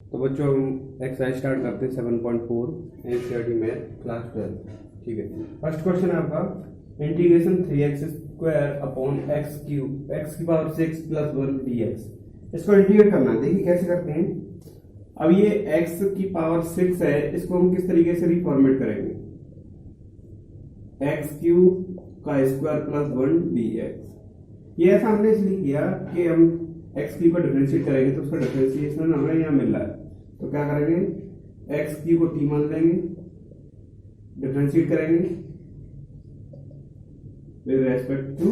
तो बच्चों हम एक्सरसाइज स्टार्ट करते हैं 7.4 एनसीईआरटी मैथ क्लास 12। ठीक है, फर्स्ट क्वेश्चन है आपका इंटीग्रेशन 3x² अपॉन एक्स की पावर 6 प्लस 1 dx। इसको इंटीग्रेट करना है। देखिए कैसे करते हैं। अब ये x की पावर 6 है, इसको हम किस तरीके से रिफॉर्मेट करेंगे। x³ का स्क्वायर प्लस 1 dx। ये ऐसा हमने इसलिए किया कि हम x³ को डिफरेंशिएट करेंगे तो उसका डिफरेंशिएशन हमें यहाँ मिल रहा है। तो क्या करेंगे, x³ को t मान लेंगे, डिफरेंशिएट करेंगे विद रेस्पेक्ट टू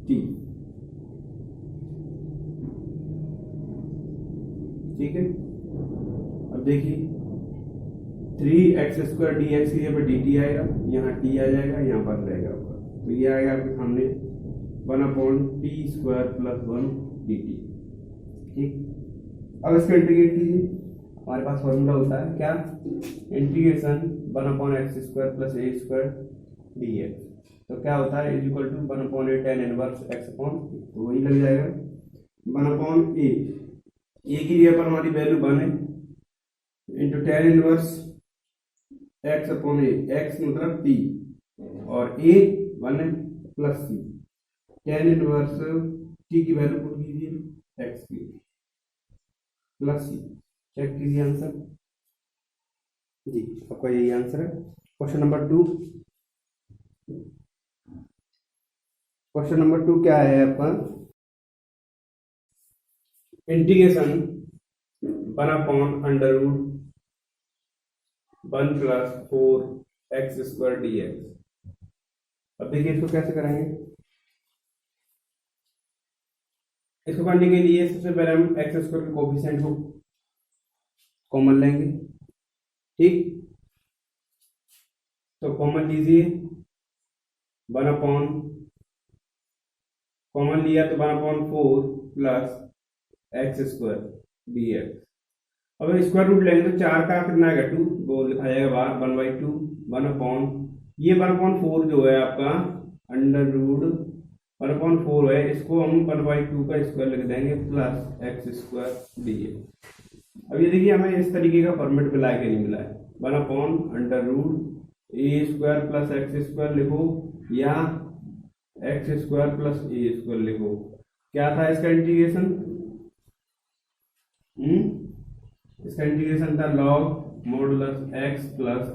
t। ठीक है, अब देखिए 3x² dx की जगह dt आएगा, यहाँ t आ जाएगा, यहाँ पर रहेगा। तो ये आएगा आपके सामने 1/t² प्लस 1 dt। ठीक, अब इसको इंटीग्रेट कीजिए। हमारे पास फॉर्मूला होता है क्या, integration 1/x² plus a² dx। तो क्या होता है, is equal to 1/a tan inverse x upon, तो वही लग जाएगा 1/a। ए की जगह पर हमारी वैल्यू 1 है into tan inverse x upon a, x मतलब t और a 1 है plus c। tan inverse t की वैल्यू पुट कीजिए x की प्लस c। चेक कीजिए आंसर जी, आपका यही आंसर है। क्वेश्चन नंबर 2, क्वेश्चन नंबर 2 क्या है आपका, इंटीग्रेशन 1/√1 प्लस 4x² dx। अब देखिए इसको कैसे करेंगे। इसको करने के लिए सबसे पहले हम x² के कोफिशिएंट को कॉमन लेंगे। ठीक, तो कॉमन लीजिए 1/, कॉमन लिया तो 1/4 प्लस x² dx। अब स्क्वायर रूट लेंगे तो 4 का कितना आएगा 2, वो लिखा जाएगा बाहर 1/2 1/, ये 1/4 जो है आपका √1/4 है, इसको हम 1/2 का स्क्वायर लिख देंगे प्लस x² dx। अब ये देखिए हमें इस तरीके का फॉर्मेट मिला है कि नहीं मिला है। 1/√a² प्लस x² लिखो या x² प्लस a² लिखो। क्या था इसका इंटीग्रेशन, इसका इंटीग्रेशन था log modulus x plus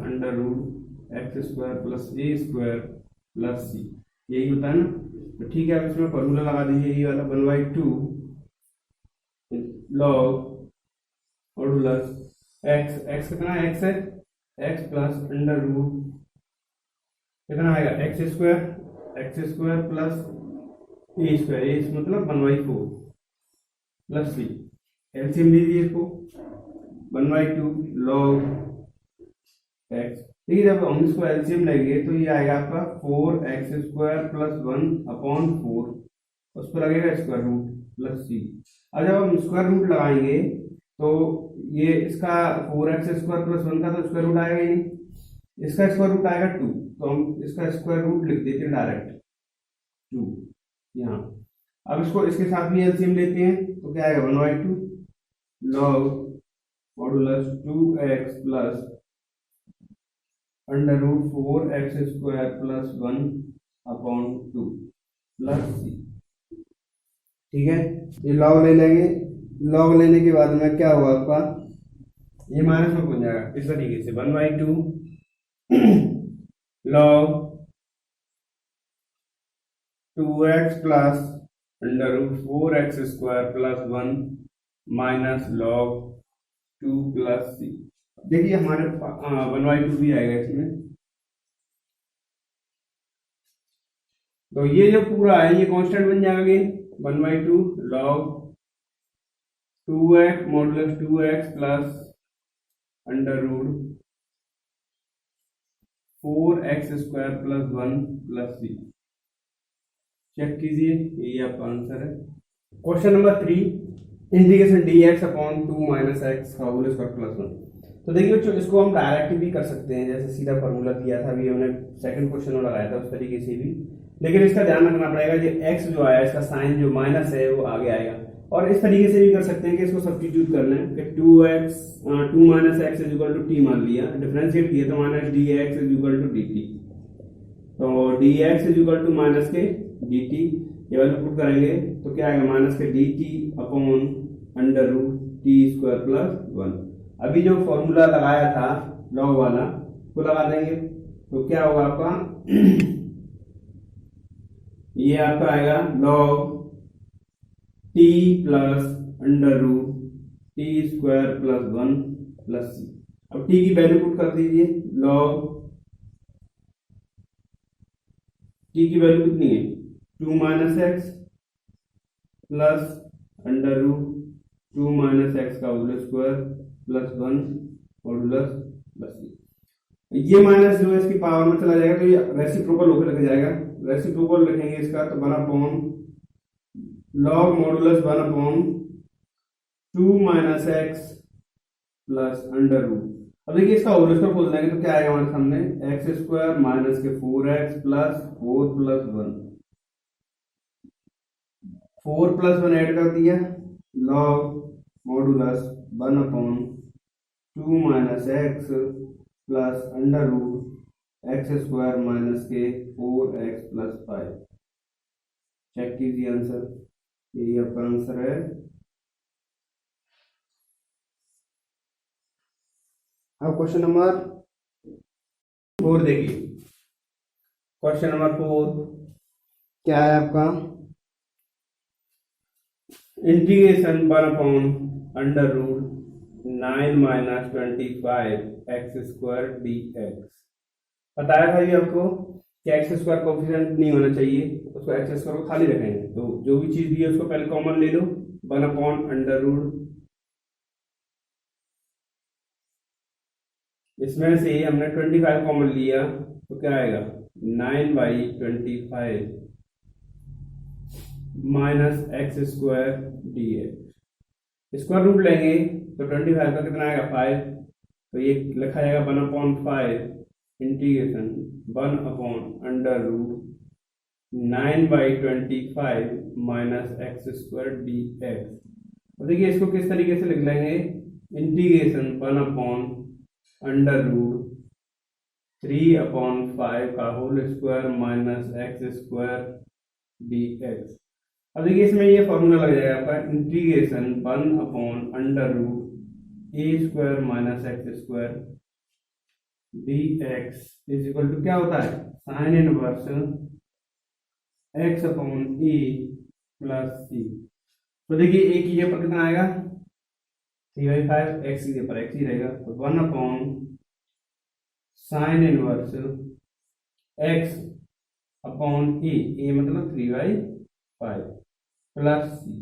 √x² plus a² plus c, यही होता है ना। तो ठीक है, अब इसमें फॉर्मूला लगा दीजिए, ये वाला 1/2 log मॉडुलस x कितना है, x है x प्लस कितना आएगा x² प्लस a² मतलब 1/4 प्लस c। एलसीएम लीजिए इसको 1/2 log x। ठीक है, जब हम इसको एलसीएम लेंगे तो ये आएगा आपका 4x² प्लस 1/4, उस पर लगेगा स्क्वायर रूट प्लस c। अब जब हम स्क्वायर रूट लगाएंगे तो ये इसका 4x² प्लस 1 का तो स्क्वायर रूट आएगा ही नहीं, इसका स्क्वायर रूट आएगा 2, तो हम इसका स्क्वायर रूट लिख देते हैं डायरेक्ट 2 यहाँ। अब इसको इसके साथ भी एलसीएम लेते हैं तो क्या आएगा 1/2 log modulus 2x plus √4x² plus 1/2 plus c। ठीक है, ये log ले लेंगे, log लेने के बाद में क्या होगा आपका, ये माइनस में बन जाएगा इस तरीके से 1/2 log 2x plus √4x² plus 1 minus log 2 plus c। देखिए हमारे 1/2 भी आएगा इसमें, तो ये जो पूरा है ये कांस्टेंट बन जाएगा 1/2 log 2x modulus 2x plus √4x² plus 1 plus c। Check कीजिए, यही आपका आंसर है। Question number 3, integration dx upon 2 minus x का होल स्क्वायर प्लस 1। तो देखिए बच्चों इसको हम डायरेक्ट भी कर सकते हैं, जैसे सीधा फॉर्मूला दिया था अभी हमने सेकंड क्वेश्चन में लगाया था उस तरीके से भी, लेकिन इसका ध्यान रखना पड़ेगा, ये x जो आया इसका साइन जो माइनस है वो आगे आएगा, और इस तरीके से भी कर सकते हैं कि इसको सब्स्टिट्यूट कर लें कि 2 minus x is equal to t मान लिया, डिफरेंशिएट किया तो minus d x is equal to d t, तो d x is equal to minus के डी टी, ये वैल्यू पुट करेंगे तो क्या आएगा माइनस के d t upon under root t square plus 1। अभी जो फॉर्मूला लगाया था लॉग वाला वो लगा देंगे तो क्या होगा आपका ये आपका आएगा log t plus under root t square plus 1 plus c. अब टी की वैल्यू पुट कर दीजिए, लॉग टी की वैल्यू कितनी है 2 minus x plus under root 2 minus x का whole square plus 1 modulus plus c. ये माइनस जो है इसकी पावर में चला जाएगा तो ये रेसिप्रोकल होकर लिखा जाएगा, रेसिप्रोकल लिखेंगे इसका तो 1 upon log modulus 1 upon 2 minus x plus under root. अब देखिए इसका होल स्क्वायर खोल देंगे तो क्या आएगा हमारे सामने एक्स स्क्वायर माइनस के 4x plus 4 plus 1, 4 plus 1 add कर दिया, log modulus 1 upon 2 minus x plus under root x square minus के 4x प्लस 5। चेक कीजिए आंसर, यही आपका आंसर है। अब क्वेश्चन नंबर 4 देखिए, क्वेश्चन नंबर 4 क्या है आपका integration 1 upon under root 9 minus 25 x square d x. बताया था ये आपको कि एक्स स्क्वायर कोफिशिएंट नहीं होना चाहिए, उसको एक्स स्क्वायर को खाली रखेंगे तो जो भी चीज दी है उसको पहले कॉमन ले लो, 1 अपॉन अंडर रूट, इसमें से हमने 25 कॉमन लिया तो क्या आएगा 9/25 minus x square d x. Square root लेंगे तो 25 का कितना आएगा 5, तो ये लिखा जाएगा 1 upon 5 integration 1 upon under root 9/25 minus x square d x. तो देखिए इसको किस तरीके से लिख लेंगे, integration 1 upon under root 3 upon 5 का whole square minus x square d x. अब देखिए इसमें ये फॉर्मूला लग जाएगा आपका integration 1 upon under root a square minus x square d x is equal to क्या होता है sine inverse x upon a plus सी। तो देखिए ए की जगह पर कितना आएगा 3/5, एक्स की जगह पर एक्स ही रहेगा तो 1 upon sine inverse x upon a मतलब 3/5 प्लस सी।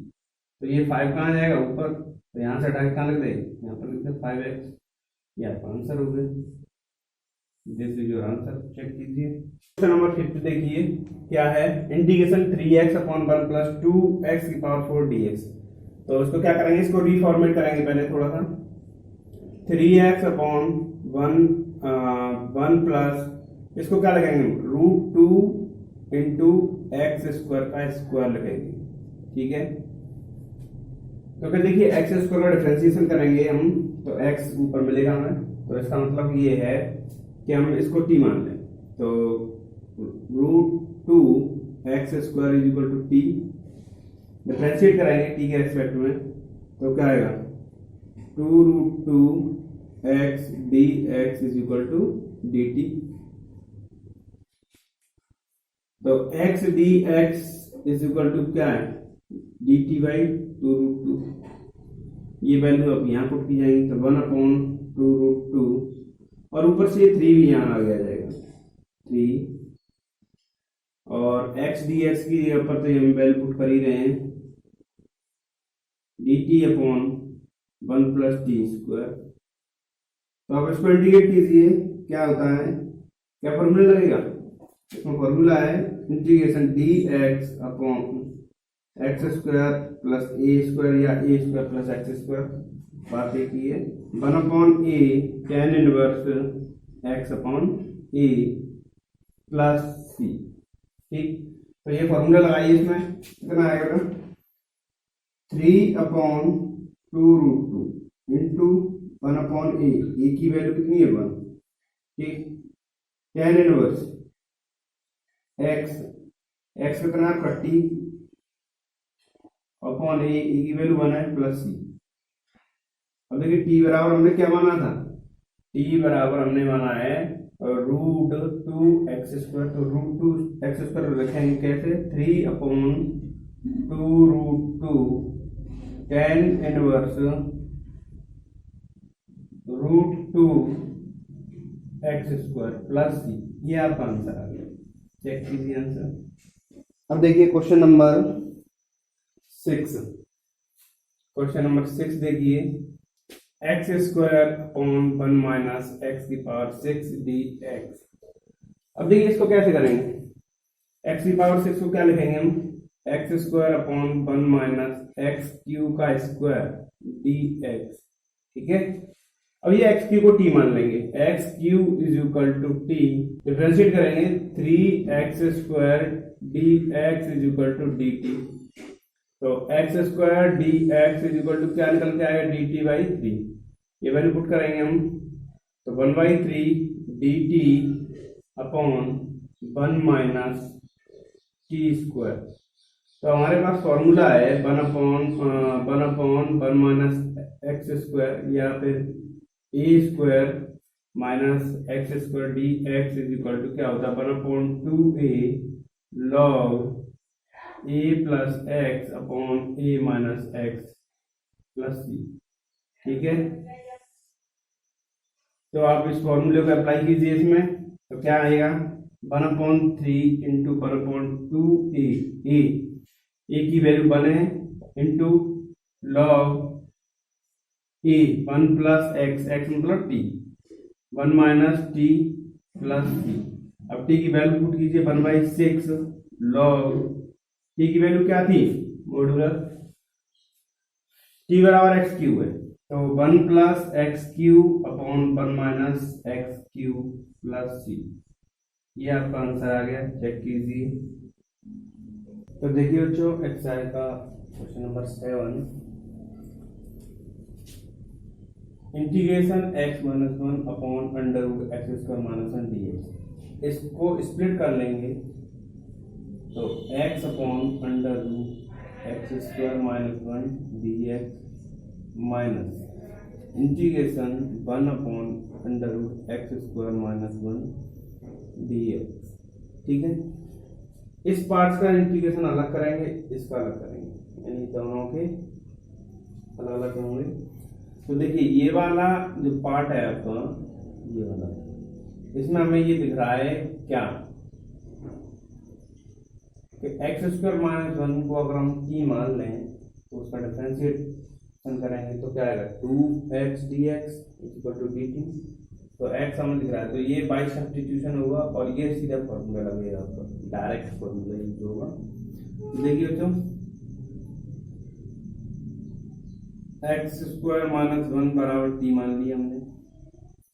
तो ये 5 कहाँ जाएगा ऊपर, तो यहाँ से हटा के कहाँ लग दे, यहाँ पर लिखते 5x, ये आपका आंसर हो गया। This is your answer, check कीजिए। क्वेश्चन नंबर 5 देखिए क्या है, integration 3x upon 1 plus 2x की पावर 4 dx। तो इसको क्या करेंगे, इसको रीफॉर्मेट करेंगे पहले थोड़ा सा, 3x अपॉन 1 प्लस इसको क्या लगाएंगे √2 इंटू एक्स स्क्वायर का स्क्वायर लगाएंगे, ठीक है। तो फिर देखिए एक्स स्क्वायर का डिफरेंशिएशन करेंगे हम तो x ऊपर मिलेगा हमें, तो इसका मतलब ये है कि हम इसको t मान लें तो √2 x square is equal to t, differentiate कराएंगे t के रेस्पेक्ट में तो क्या आएगा 2√2 x d x is equal to d t. तो x d x is equal to क्या है डी टी बाई 2√2, ये वैल्यू अब यहाँ पुट की जाएंगी तो 1 अपॉन 2√2 और ऊपर से 3 भी यहाँ आ गया जाएगा 3 और x डी एक्स की जगह पर तो हम वैल्यू पुट कर ही रहे हैं D t upon 1 plus T square. तो आप इसको इंटीग्रेट कीजिए क्या होता है, क्या फॉर्मूला लगेगा, इसमें फॉर्मूला है integration d x upon x square plus a square या a square plus x square, बात एक ही है 1 upon a tan inverse x upon a plus c, ठीक। तो ये फॉर्मूला लगाइए, इसमें कितना आएगा 3/2√2 इंटू 1/a, ए की वैल्यू कितनी है 1, ठीक। tan इनवर्स x, x कितना 30/a, ए की वैल्यू 1 है प्लस सी। अब देखिए t बराबर हमने क्या माना था, t बराबर हमने माना है √2x², तो √2x² लिखेंगे कैसे, 3/2√2 tan inverse √2x² plus c, ये आपका आंसर आ गया। चेक कीजिए आंसर। अब देखिए क्वेश्चन नंबर 6, क्वेश्चन नंबर 6 देखिए, x²/1 - x⁻⁶ dx। अब देखिए इसको कैसे करेंगे, x⁻⁶ को क्या लिखेंगे हम, x²/1 - x³ dx, ठीक है। अब ये x³ को t मान लेंगे, x³ = t, डिफरेंशिएट करेंगे 3x² dx dt, तो x² dx क्या निकल के आएगा, dt/3, ये वैल्यू पुट करेंगे हम, तो 1/3 dt/1 - t²। तो हमारे पास फॉर्मूला है 1/1 - x², या फिर a² - x² dx क्या होता है, 1/2a log a plus x/a - x plus c, ठीक है। तो आप इस फॉर्मूले को अप्लाई कीजिए इसमें, तो क्या आएगा, 1/3 इंटू 1/2a, ए की वैल्यू 1 है, इंटू लॉग ए 1 प्लस एक्स, एक्स मतलब T, 1 minus T plus T. अब टी की वैल्यू पुट कीजिए 1/6 लॉग टी की वैल्यू क्या थी, मॉड्यूलर टी बराबर x³ है, तो 1 plus x³/1 minus x³ plus c, ये आपका आंसर आ गया। चेक कीजिए। तो देखिए बच्चों, एक्सरसाइज का question number 7, integration x-1/√x² - 1 dx, इसको स्प्लिट कर लेंगे, तो x/√x² - 1 dx minus integration 1/√x² - 1 dx, ठीक है। इस पार्ट का इंटीग्रेशन अलग करेंगे, इसका अलग करेंगे, यानी दोनों के अलग अलग होंगे। तो देखिए ये वाला जो पार्ट है आपका, ये वाला, इसमें हमें ये दिख रहा है क्या कि x² - 1 को अगर हम t मान लें तो उसका डिफरेंशिएशन करेंगे तो क्या आएगा, 2x dx = dt। तो x हमें दिख रहा है, तो ये बाई सब्स्टिट्यूशन होगा और ये सीधा फॉर्मूला लगेगा आपका, डायरेक्ट फॉर्मूला यूज होगा। तो देखिए बच्चों, x² - 1 बराबर t मान लिया हमने,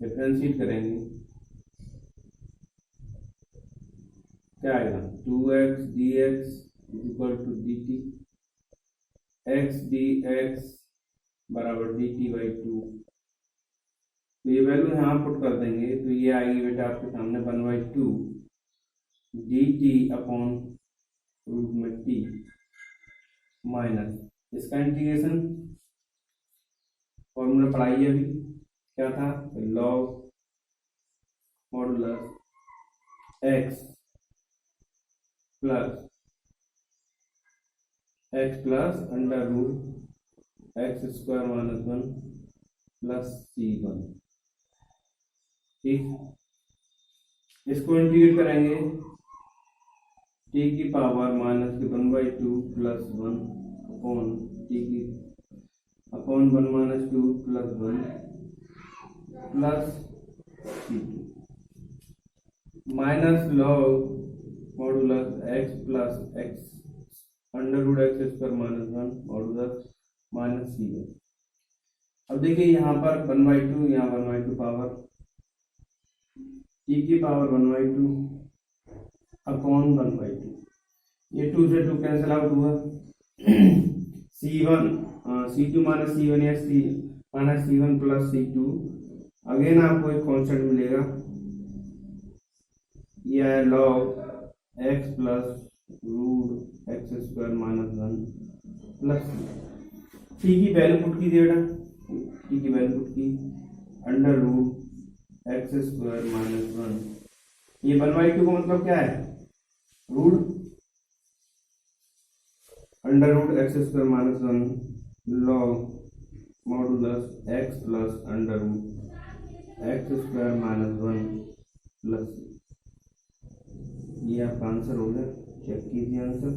डिफरेंशिएट करेंगे, क्या आएगा, 2x dx = dt, x dx बराबर dt/2। तो ये वैल्यू यहाँ पुट कर देंगे, तो ये आएगी बेटा आपके सामने 1/2 dt/√t माइनस इसका इंटीग्रेशन, फॉर्मूला पढ़ाइए अभी, क्या था, log modulus x plus √x² - 1 plus c1, ठीक। इसको इंटीग्रेट करेंगे, t की पावर -1/2 प्लस 1 अपॉन t की upon 1 - 2 plus 1 plus c2 minus log modulus x plus x√x² - 1 modulus minus c1। अब देखिए यहाँ पर 1/2, यहाँ 1/2 पावर, t की पावर 1/2 अपॉन 1/2, ये 2 से 2 कैंसिल आउट हुआ, c C1 C2 minus C1 या C minus C1 plus C2, again आपको एक कॉन्स्टेंट मिलेगा, यह है log x plus root x square minus 1 plus t की वैल्यू पुट कीजिए बेटा, टी की वैल्यू पुट की under root x square minus 1, ये 1/2 का मतलब क्या है, root under root x square minus 1 log modulus x plus under root x square minus 1 plus, ये आपका आंसर हो गया, चेक कीजिए आंसर।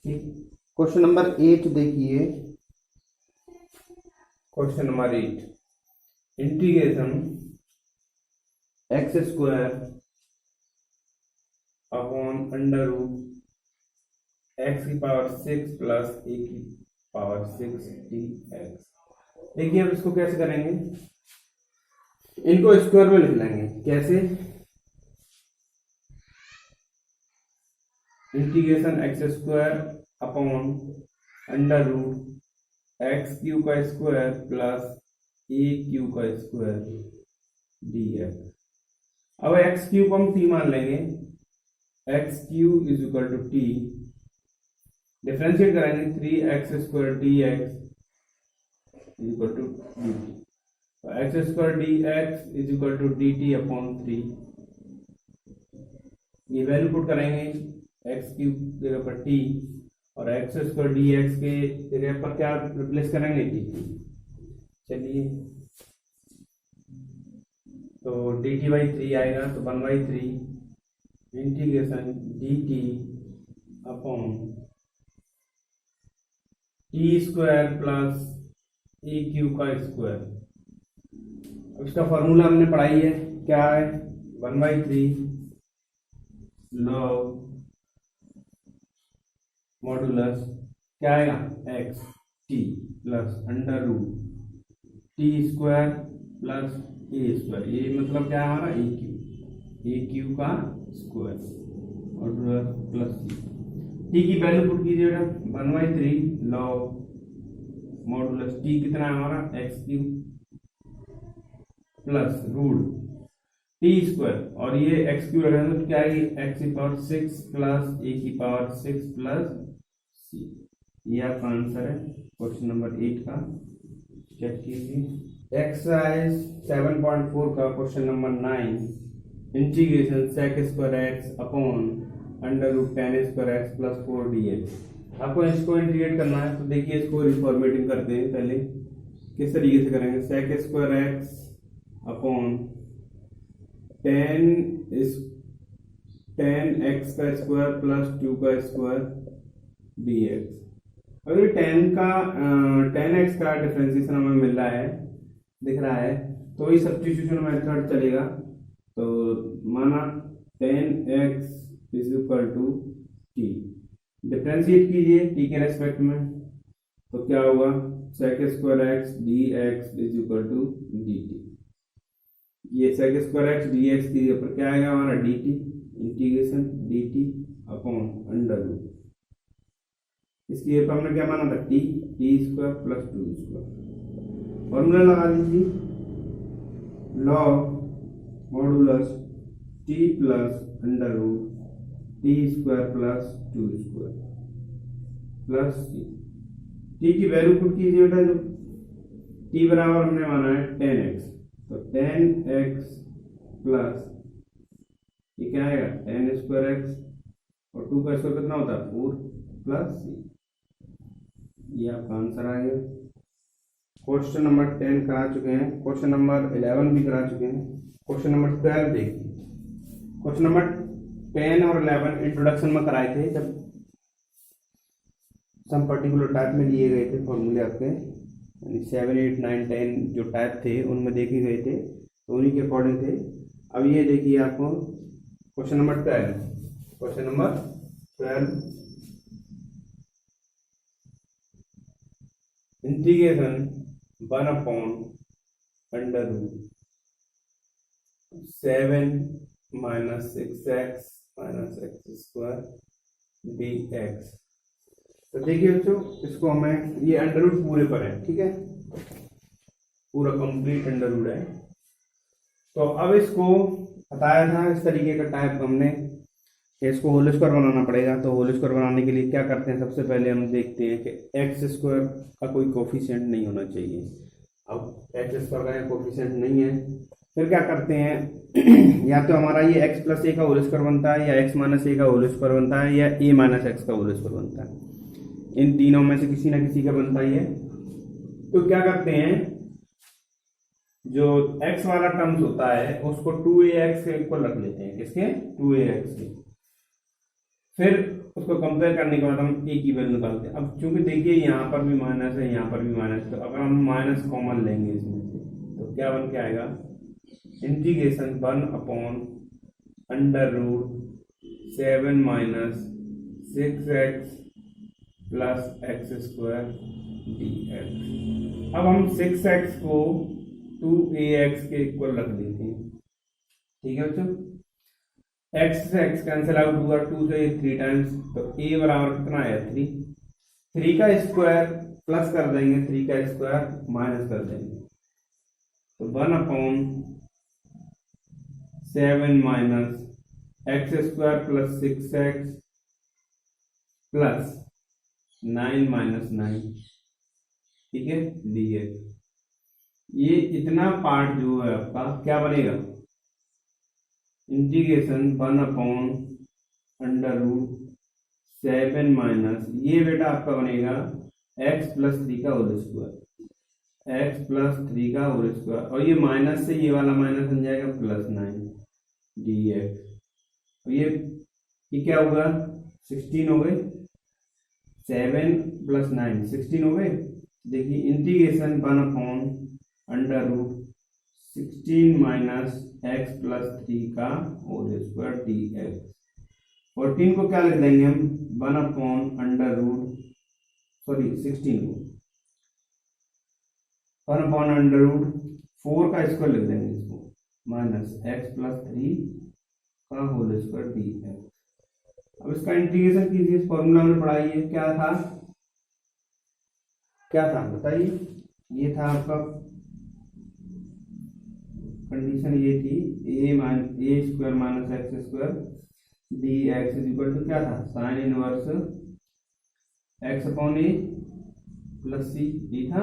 ठीक, क्वेश्चन नंबर 8 देखिए, question number 8, integration x square upon under root x की पावर 6 प्लस ए की power 6 D x. देखिए अब इसको कैसे करेंगे, इनको स्क्वायर में लिख लेंगे, कैसे, integration x square upon under root x cube का स्क्वायर प्लस ए क्यू का स्क्वायर डी एक्स। अब एक्स क्यू को हम टी मान लेंगे, x cube is equal to t, differentiate करेंगे 3x square d x is equal to d t, तो x square d x is equal to d t upon 3, ये value put करेंगे x cube जगह पर T और x square d x के जगह पर क्या रिप्लेस करेंगे, डी टी। चलिए तो डी टी बाई 3 आएगा, तो 1/3 integration d t upon t square plus a cube का स्क्वायर। अब इसका फॉर्मूला हमने पढ़ाई है, क्या है, 1/3 लॉग मॉडुलस क्या आएगा x t plus under root t square plus a square, ये मतलब क्या है हमारा ए क्यू का स्क्वायर मॉडुलस प्लस टी की वैल्यू पुट कीजिएगा 1/3 लॉग मॉडुलस टी कितना है हमारा x cube plus root t square, और ये एक्स क्यू लगाएंगे तो क्या आएगी, एक्स की पावर 6 प्लस ए की पावर 6 प्लस सी। ये आपका आंसर है क्वेश्चन नंबर 8 का, चेक कीजिए। एक्सरसाइज 7.4 का question number 9, integration sec square x upon under root tan square x plus 4 d x. आपको इसको इंटीग्रेट करना है, तो देखिए इसको रिफॉर्मेटिंग करते हैं, पहले किस तरीके से करेंगे, sec square x upon tan x का स्क्वायर प्लस 2 का स्क्वायर डी एक्स। अगर टेन एक्स का डिफरेंशिएशन हमें मिल रहा है, दिख रहा है, तो ये सब्स्टिट्यूशन मेथड चलेगा, तो माना 10x is equal to t, differentiate कीजिए टी के रेस्पेक्ट में, तो क्या होगा, sec square x d x is equal to d t, ये sec square x d x की ऊपर क्या आएगा हमारा d t, integration d t upon under root, इसकी ऊपर हमने क्या माना था t square plus 2 square, formula लगा दीजिए, log modulus t plus under root t square plus 2 square plus t की वैल्यू पुट कीजिए बेटा, जो टी बराबर हमने माना है 10x, तो 10x प्लस ये क्या आएगा 10 स्क्वायर एक्स और 2 का स्क्वायर कितना होता है 4 प्लस सी, ये आपका आंसर आ गया। क्वेश्चन नंबर 10 करा चुके हैं, क्वेश्चन नंबर 11 भी करा चुके हैं, क्वेश्चन नंबर 12 देखिए। क्वेश्चन नंबर 10 और 11 इंट्रोडक्शन में कराए थे, जब सम पर्टिकुलर टाइप में दिए गए थे फॉर्मूले आपके, 7, 8, 9, 10 जो टाइप थे उनमें देखे गए थे, तो उन्हीं के अकॉर्डिंग थे। अब ये देखिए आपको question number 12, question number 12, integration 1 upon under root 7 minus 6x minus x square d x. तो देखिए बच्चों, इसको हमें, ये अंडर रूट पूरे पर है, ठीक है, पूरा कंप्लीट अंडर रूट है। तो अब इसको बताया था इस तरीके का टाइप हमने, इसको होल स्क्वायर बनाना पड़ेगा। तो होल स्क्वायर बनाने के लिए क्या करते हैं, सबसे पहले हम देखते हैं कि एक्स स्क्वायर का कोई कोफिशिएंट नहीं होना चाहिए। अब एक्स स्क्वायर का कोफिशिएंट नहीं है, फिर क्या करते हैं या तो हमारा ये एक्स प्लस ए का होल स्क्वायर बनता है, या एक्स माइनस ए का होल स्क्वायर बनता है, या ए माइनस एक्स का होल स्क्वायर बनता है। इन तीनों में से किसी ना किसी का बनता ही है। तो क्या करते हैं, जो x वाला टर्म्स होता है उसको 2ax के इक्वल रख लेते हैं, किसके, 2ax के। फिर उसको कंपेयर करने के बाद हम a की वैल्यू निकालते हैं। अब चूंकि देखिए यहाँ पर भी माइनस है, यहाँ पर भी माइनस, तो अगर हम माइनस कॉमन लेंगे इसमें से तो क्या बन के आएगा, integration 1/√7 minus 6x plus x square dx। अब हम 6x को 2ax के इक्वल रख देते हैं, ठीक है बच्चों। x से x कैंसिल आउट हुआ, 2 से 3 टाइम्स, तो a बराबर कितना है 3। 3 का स्क्वायर प्लस कर देंगे, 3 का स्क्वायर माइनस कर देंगे, तो 1/7 minus x square plus 6x plus 9 minus 9, ठीक है, dx। ये इतना पार्ट जो है आपका क्या बनेगा, इंटीग्रेशन 1/√7 माइनस, ये बेटा आपका बनेगा x प्लस 3 का होल स्क्वायर, x प्लस 3 का होल स्क्वायर, और ये माइनस से ये वाला माइनस बन जाएगा प्लस 9 dx। तो ये क्या होगा, 16 हो गए, 7 प्लस 9 16 हो गए। देखिए इंटीग्रेशन 1/√16 माइनस एक्स प्लस 3 का होल स्क्वायर dx। 14 को क्या लिख देंगे हम, 16 को 1/√4 का स्क्वायर लिख देंगे इसको, माइनस एक्स प्लस 3 का होल स्क्वायर dx। अब इसका इंटीग्रेशन कीजिए, फॉर्मूला में पढ़ाई है, क्या था बताइए। ये था आपका कंडीशन, ये थी a square minus x square dx is equal to क्या था, sine inverse x upon a plus c, ये था।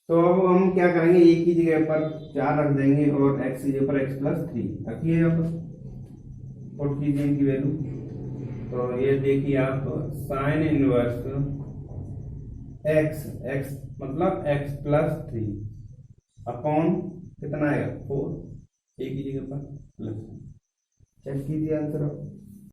तो अब हम क्या करेंगे, ए की जगह पर 4 रख देंगे और x की जगह पर x प्लस 3 रखिए, आप पुट कीजिए इनकी वैल्यू। तो ये देखिए आप, साइन इनवर्स x मतलब x प्लस 3 अपॉन कितना आएगा 4, एक ही जगह पर प्लस। चेक कीजिए आंसर।